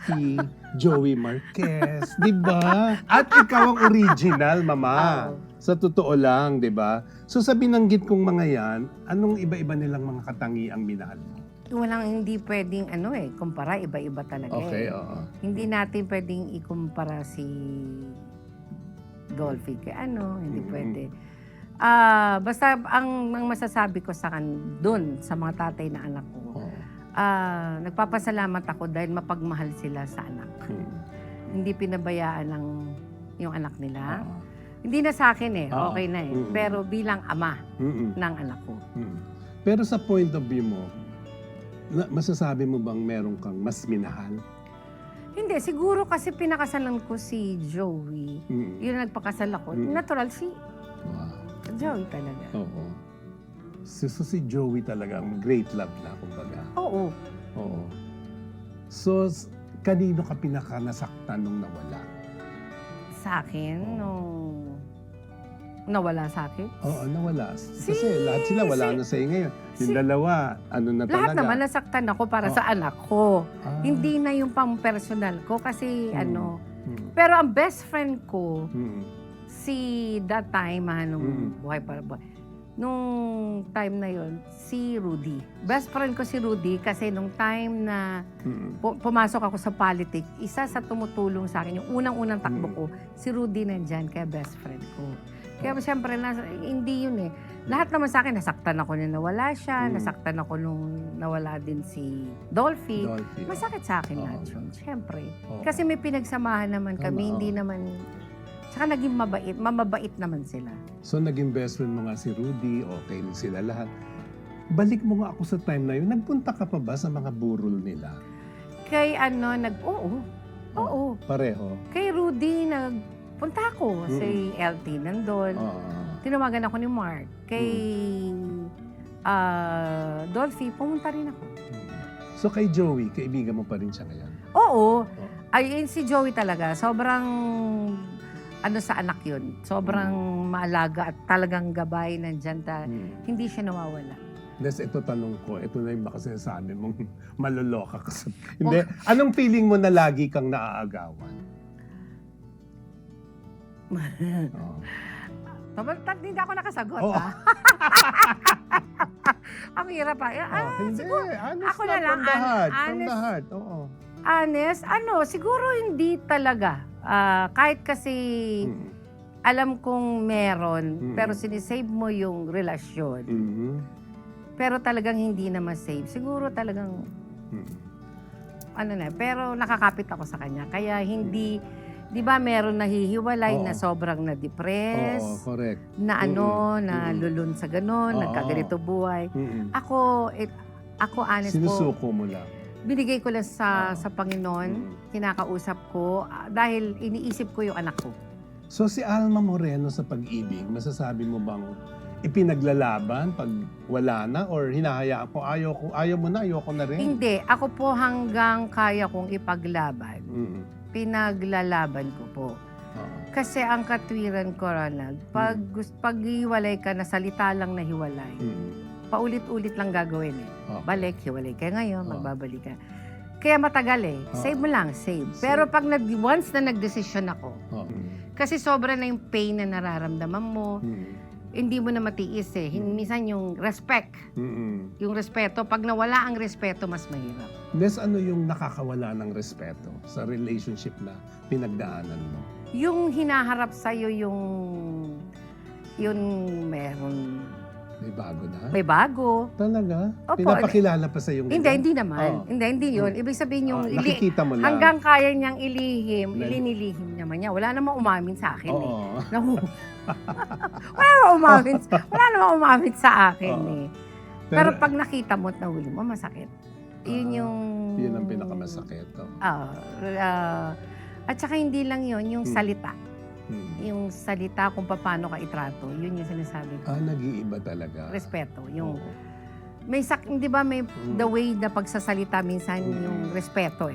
Dolphy, Joey Marquez, di ba? At ikaw ang original, mama. Oo. Sa totoo lang, di ba? So sa binanggit kong mga yan, anong iba-iba nilang mga katangiang minahal mo? Hindi pwedeng kumpara, iba-iba talaga Okay, eh. oo. Hindi natin pwedeng ikumpara si Dolphy kay hindi pwede. Basta ang masasabi ko dun sa mga tatay na anak ko, Oo. nagpapasalamat ako dahil mapagmahal sila sa anak. Hindi pinabayaan yung anak nila. Oo. Hindi na sa akin Oo. okay na Pero bilang ama ng anak ko. Pero sa point of view mo, masasabi mo bang meron kang mas minahal? Hindi, siguro kasi pinakasalan ko si Joey. Yung nagpakasal ako. Natural, si Wow. Joey talaga. Oo. So si Joey talaga, ang great love na, kumbaga. Oo. Oo. So, kanino ka pinaka-nasaktan nung nawala? Sa akin, nung nawala sa akin. Oo, nawala. Kasi lahat sila wala na sa'yo ngayon. Yung dalawa, ano na talaga? Lahat naman nasaktan ako para sa anak ko. Ah. Hindi na yung pang-personal ko kasi Mm. Pero ang best friend ko, Mm. si that time, nung buhay pa. Nung time na yon si Rudy. Best friend ko si Rudy kasi nung time na pumasok ako sa politics, isa sa tumutulong sa akin, yung unang-unang takbo ko, si Rudy nandyan, kaya best friend ko. Kaya siyempre, hindi yun Lahat naman sa akin, nasaktan ako na nawala siya, nasaktan ako nung nawala din si Dolphy. Masakit sa akin lahat yun, siyempre. Kasi may pinagsamahan naman kami, hindi naman. Tsaka naging mamabait naman sila. So, naging best friend mo nga si Rudy, okay sila lahat. Balik mo nga ako sa time na yun, nagpunta ka pa ba sa mga burol nila? Kay Oo. Pareho? Kay Rudy, nagpunta ako. Si LT nandun. Tinawagan ako ni Mark. Kay Dolphy, pumunta rin ako. So, kay Joey, kaibigan mo pa rin siya ngayon? Oo. Ay, si Joey talaga, sobrang sa anak yun. Sobrang maalaga at talagang gabay nandyan. Hindi siya nawawala. Nes, ito tanong ko, ito na yung baka sinasabi mong maloloka ka. Hindi, anong feeling mo na lagi kang naaagawan? Hindi ako nakasagot, Oo. Ang hirap pa. Hindi, Siguro, honest ako na lang, from the heart. From honest. the heart, oo. Honest, siguro hindi talaga. Kahit kasi alam kong meron, pero sinisave mo yung relasyon. Pero talagang hindi na masave. Siguro talagang, pero nakakapit ako sa kanya. Kaya hindi, di ba meron nahihiwalay na sobrang na-depress, Oo, correct. na lulun sa ganon, nagkaganito buhay. Ako, honest ko, Sinusuko mo lang. binigay ko lang sa Panginoon, kinakausap ko, dahil iniisip ko yung anak ko. So si Alma Moreno sa pag-ibig, masasabi mo bang ipinaglalaban pag wala na or hinahayaan ko, ayaw mo na, ayoko na rin? Hindi, ako po hanggang kaya kong ipaglaban, pinaglalaban ko po. Kasi ang katwiran ko, Ronald, pag hiwalay ka na salita lang na hiwalay, paulit-ulit lang gagawin Balik, hiwalay ka ngayon, magbabalik ka. Kaya matagal Save mo lang, save. Pero pag once na nagdesisyon ako, kasi sobra na yung pain na nararamdaman mo, hindi mo na matiis Minsan yung respect, yung respeto, pag nawala ang respeto, mas mahirap. Nes, ano yung nakakawala ng respeto sa relationship na pinagdaanan mo? Yung hinaharap sa'yo yung meron. May bago na? May bago. Talaga? Opo. Pinapakilala pa sa'yo Hindi, hindi naman. Hindi yun. Ibig sabihin yung nakikita mo lang. hanggang kaya niyang ilinilihim naman niya. Wala namang umamin sa akin Wala namang umamin sa akin Pero pag nakita mo at nahuli mo, masakit. Yun ang pinakamasakit. At saka hindi lang yun, yung salita. Yung salita kung paano ka itrato, yun yung sinasabi ko. Nag-iiba talaga. Respeto. Yung, di ba may the way na pagsasalita minsan yung respeto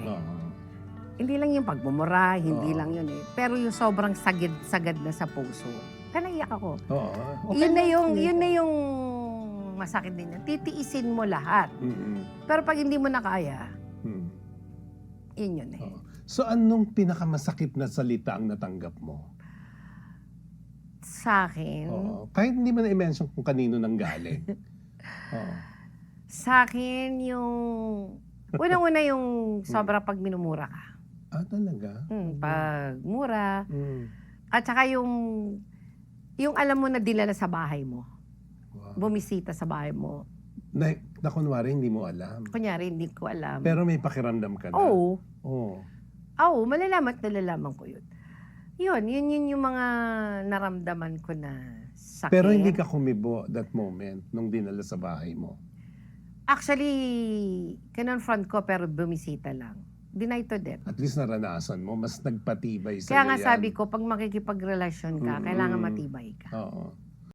Hindi lang yung pagmumura, hindi lang yun Pero yung sobrang sagad na sa puso. Kaya naiyak ako. Okay, yun na yung masakit din. Titiisin mo lahat. Pero pag hindi mo na kaya, Yun eh. Oo. So anong pinakamasakit na salita ang natanggap mo? Sa akin, Oo. Kahit hindi mo na-mention kung kanino nang galing. Oo. sa akin yung, unang-una yung sobra pag minumura ka. Ah, talaga? Pag mura. Mm. At saka yung alam mo na dinala sa bahay mo. Wow. Bumisita sa bahay mo. Na kunwari hindi mo alam. Kunyari, hindi ko alam. Pero may pakiramdam ka na. Oo. Oo. Oo, malalaman at nalalaman ko yun. Yun yung mga naramdaman ko na sakit. Pero hindi ka kumibo that moment nung dinala sa bahay mo. Actually, kinonfront ko pero bumisita lang. Deny to death. At least naranasan mo, mas nagpatibay sa'yo Kaya nga yan. sabi ko, pag makikipagrelasyon ka, kailangan matibay ka. Oo.